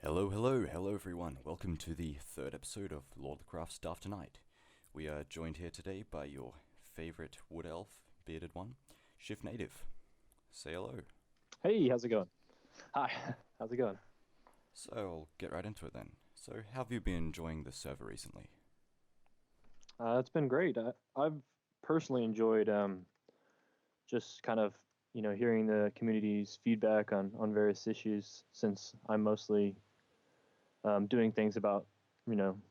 Hello everyone. Welcome to the third episode of Lord of the Craft Stuff Tonight. We are joined here today by your favorite wood elf, bearded one, Shiftnative. Say hello. Hey, how's it going? Hi, how's it going? So I'll get right into it then. So how have you been enjoying the server recently? It's been great. I've personally enjoyed just kind of hearing the community's feedback on various issues since I'm mostly doing things about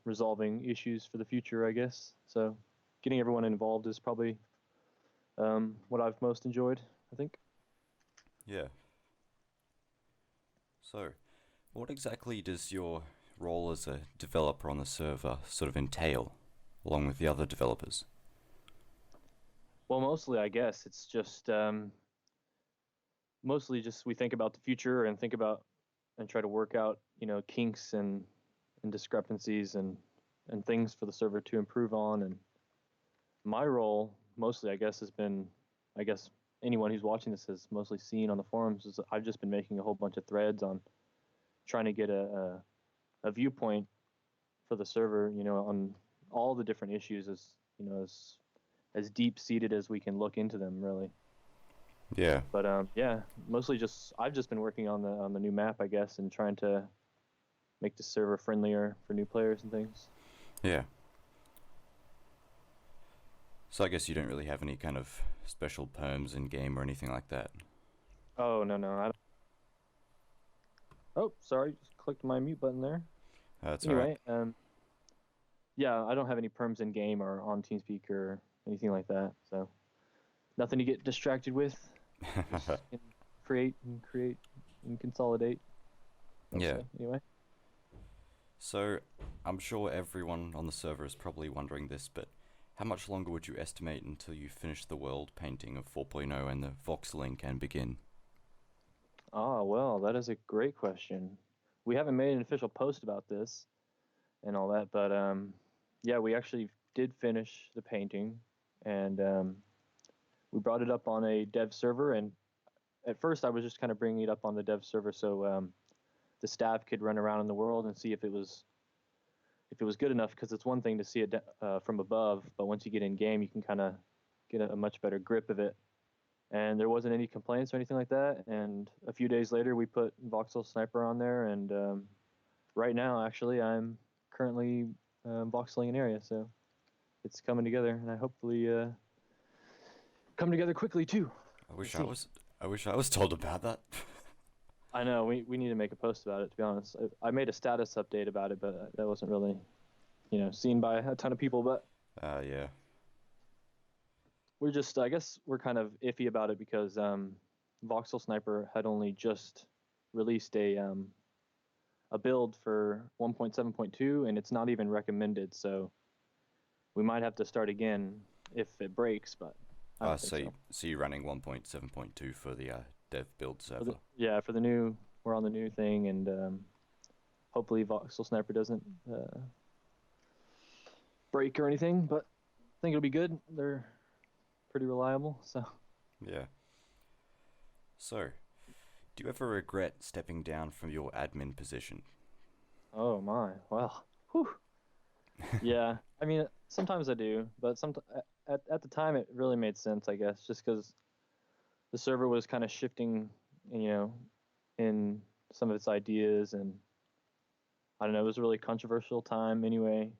resolving issues for the future, I guess. So getting everyone involved is probably what I've most enjoyed, I think. Yeah. So, what exactly does your role as a developer on the server sort of entail, along with the other developers? Well, mostly I guess it's just mostly just we think about the future and think about and try to work out kinks and discrepancies and things for the server to improve on. And my role mostly I guess has been, I guess anyone who's watching this has mostly seen on the forums, is I've just been making a whole bunch of threads on trying to get a viewpoint for the server, on all the different issues as deep seated as we can look into them, really. Yeah. But yeah, mostly just I've just been working on the new map, I guess, and trying to make the server friendlier for new players and things. Yeah. So I guess you don't really have any kind of special perms in game or anything like that. Oh no, I don't. Oh, sorry, just clicked my mute button there. That's alright. Anyway, yeah, I don't have any perms in game or on TeamSpeak or anything like that, so nothing to get distracted with. Just create and consolidate. Yeah. Mostly, anyway. So, I'm sure everyone on the server is probably wondering this, but how much longer would you estimate until you finish the world painting of 4.0 and the voxeling can begin? Ah, well, that is a great question. We haven't made an official post about this and all that, but yeah, we actually did finish the painting, and we brought it up on a dev server. And at first, I was just kind of bringing it up on the dev server so the staff could run around in the world and see if it was good enough. Because it's one thing to see it from above, but once you get in game, you can kind of get a much better grip of it. And there wasn't any complaints or anything like that. And a few days later, we put Voxel Sniper on there, and right now, actually, I'm currently voxeling an area, so it's coming together, and I hopefully come together quickly too. I We'll wish I see. was I wish I was told about that. I know we need to make a post about it. To be honest, I made a status update about it, but that wasn't really seen by a ton of people. But Yeah. we're just, I guess we're kind of iffy about it because Voxel Sniper had only just released a build for 1.7.2, and it's not even recommended. So we might have to start again if it breaks, but I don't think So, so. so you're running 1.7.2 for the dev build server. Yeah, for the new, we're on the new thing, and hopefully Voxel Sniper doesn't break or anything, but I think it'll be good. They're pretty reliable, so. Yeah. So, do you ever regret stepping down from your admin position? Oh my, well, whew. Yeah, I mean, sometimes I do, but at the time it really made sense, I guess, just because the server was kind of shifting, in some of its ideas, and I don't know, it was a really controversial time anyway.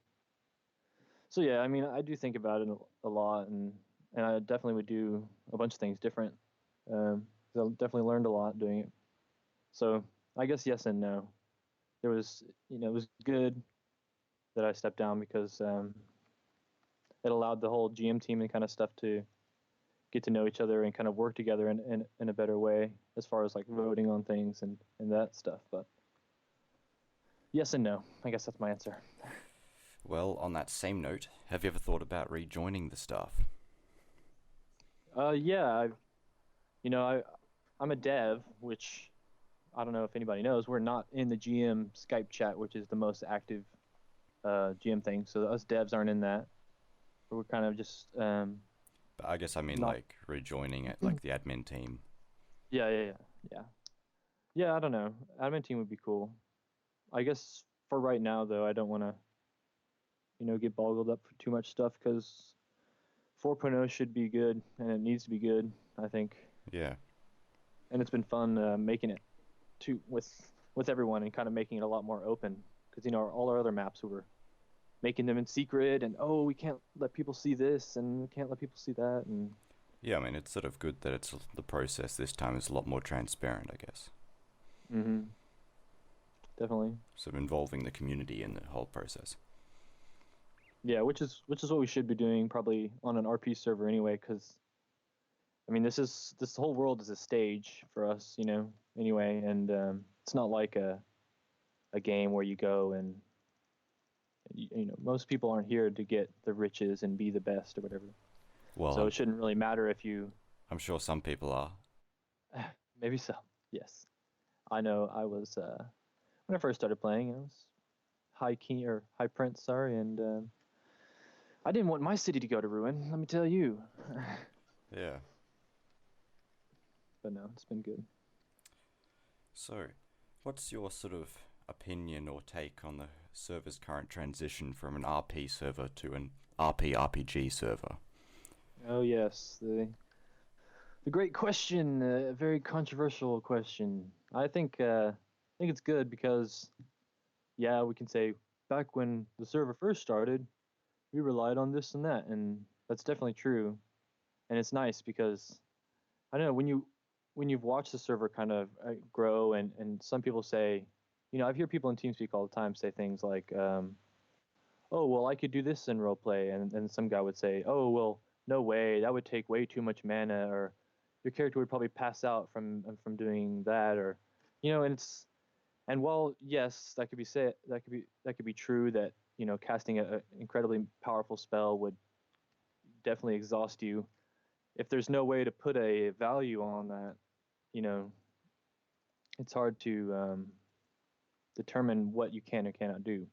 So yeah, I mean, I do think about it a lot, and I definitely would do a bunch of things different. 'Cause I definitely learned a lot doing it. So I guess yes and no. There was, it was good that I stepped down because it allowed the whole GM team and kind of stuff to get to know each other and kind of work together in a better way as far as like voting on things and that stuff. But yes and no. I guess that's my answer. Well, on that same note, have you ever thought about rejoining the staff? Yeah, I'm a dev, which I don't know if anybody knows. We're not in the GM Skype chat, which is the most active GM thing. So us devs aren't in that. We're kind of just But I guess I mean not. like rejoining it, like the admin team. Yeah. Yeah. I don't know. Admin team would be cool. I guess for right now, though, I don't want to, get boggled up for too much stuff because 4.0 should be good and it needs to be good, I think. Yeah. And it's been fun making it to with everyone and kind of making it a lot more open because all our other maps we were making them in secret and we can't let people see this and we can't let people see that and Yeah, I mean, it's sort of good that the process this time is a lot more transparent, I guess. Definitely. Sort of involving the community in the whole process. Yeah, which is what we should be doing probably on an RP server anyway, because I mean this whole world is a stage for us, anyway, and it's not like a game where you go and most people aren't here to get the riches and be the best or whatever. Well, so it shouldn't really matter if you. I'm sure some people are. Maybe so. Yes, I know. I was when I first started playing, I was high prince, sorry, and I didn't want my city to go to ruin. Let me tell you. Yeah. But no, it's been good. So, what's your sort of opinion or take on the server's current transition from an RP server to an RP RPG server? Oh yes, the great question, a very controversial question. I think it's good because yeah, we can say back when the server first started, we relied on this and that, and that's definitely true. And it's nice because I don't know when you've watched the server kind of grow, and some people say, I've heard people in TeamSpeak all the time say things like, "Oh, well, I could do this in roleplay," and some guy would say, "Oh, well, no way, that would take way too much mana," or your character would probably pass out from doing that, or, and while yes, that could be true that casting a incredibly powerful spell would definitely exhaust you. If there's no way to put a value on that, you know, it's hard to determine what you can or cannot do.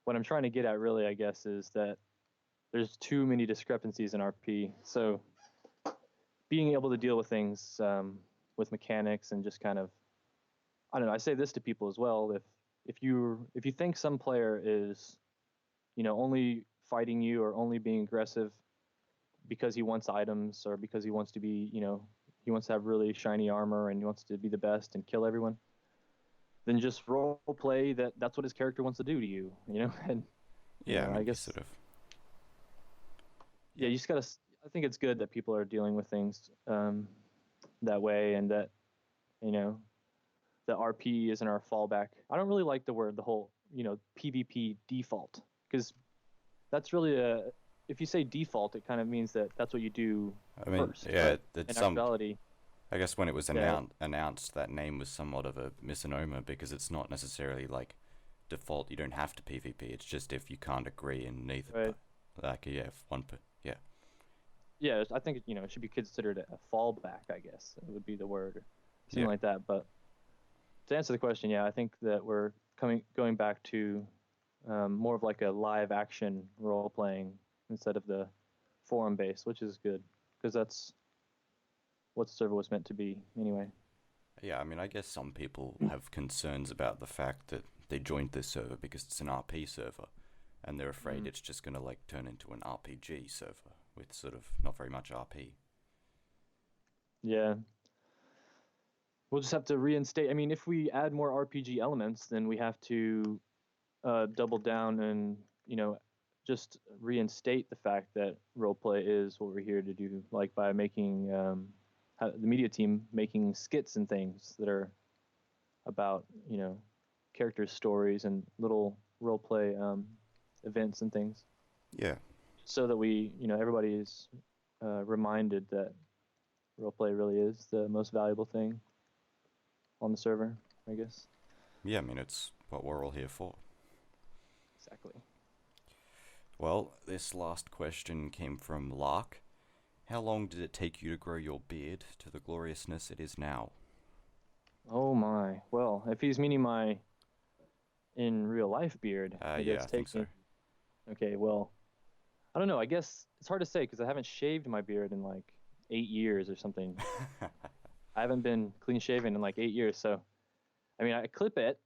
What I'm trying to get at, really, I guess, is that there's too many discrepancies in RP. So being able to deal with things with mechanics and just kind of, I don't know. I say this to people as well. If you think some player is, only fighting you or only being aggressive because he wants items or because he wants to be, he wants to have really shiny armor and he wants to be the best and kill everyone, then just role play that's what his character wants to do to you, and Yeah, I mean, I guess sort of. yeah, you just gotta. I think it's good that people are dealing with things that way, and that the RP isn't our fallback. I don't really like the whole PvP default, because that's really if you say default, it kind of means that that's what you do I mean, first. yeah, But it's in actuality, I guess when it was yeah, announced, that name was somewhat of a misnomer because it's not necessarily like default. You don't have to PvP. It's just if you can't agree in neither. right. Like, yeah, if one, yeah. Yeah, I think it should be considered a fallback. I guess it would be the word, or something Yeah. like that. But to answer the question, yeah, I think that we're going back to more of like a live action role playing instead of the forum base, which is good because that's what the server was meant to be anyway. Yeah, I mean, I guess some people have concerns about the fact that they joined this server because it's an RP server, and they're afraid it's just gonna like turn into an RPG server with sort of not very much RP. Yeah, we'll just have to reinstate. I mean, if we add more RPG elements, then we have to double down and just reinstate the fact that roleplay is what we're here to do, like by making the media team making skits and things that are about characters' stories and little roleplay events and things, Yeah. so that everybody is reminded that roleplay really is the most valuable thing on the server, I guess. Yeah, I mean, it's what we're all here for. Exactly. Well, this last question came from Lark. How long did it take you to grow your beard to the gloriousness it is now? Oh my. Well, if he's meaning my in real life beard, maybe Yeah, it's I think so. taking. Okay, well, I don't know. I guess it's hard to say because I haven't shaved my beard in like 8 years or something. I haven't been clean shaven in like 8 years, so I mean I clip it,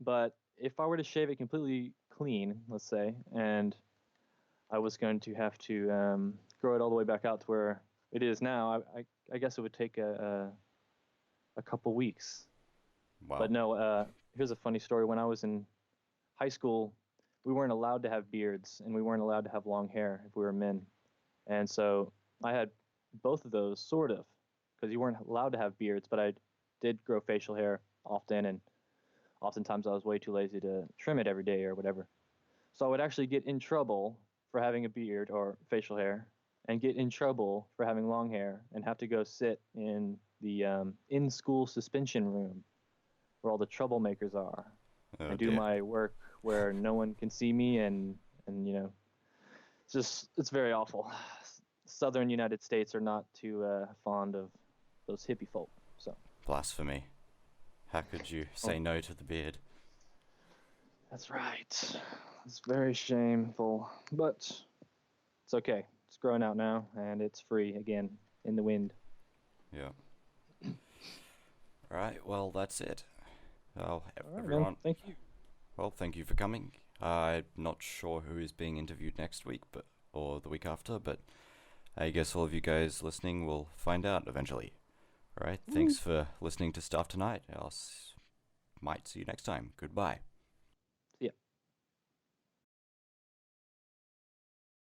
but if I were to shave it completely clean, let's say, and I was going to have to grow it all the way back out to where it is now, I guess it would take a couple weeks. Wow. But no, here's a funny story. When I was in high school, we weren't allowed to have beards, and we weren't allowed to have long hair if we were men. And so I had both of those, sort of, because you weren't allowed to have beards, but I did grow facial hair often, and oftentimes I was way too lazy to trim it every day or whatever. So I would actually get in trouble for having a beard or facial hair, and get in trouble for having long hair, and have to go sit in the in-school suspension room where all the troublemakers are, Oh, and do dear. my work where no one can see me, and it's very awful. Southern United States are not too fond of those hippie folk. So Blasphemy. How could you say no to the beard? that's right. It's very shameful, but it's okay. It's growing out now, and it's free again in the wind. Yeah. Alright, well, that's it. Well, All right, everyone. man. Thank you. Well, thank you for coming. I'm not sure who is being interviewed next week, or the week after, but I guess all of you guys listening will find out eventually. Alright, thanks for listening to Stuff Tonight. Might see you next time. Goodbye.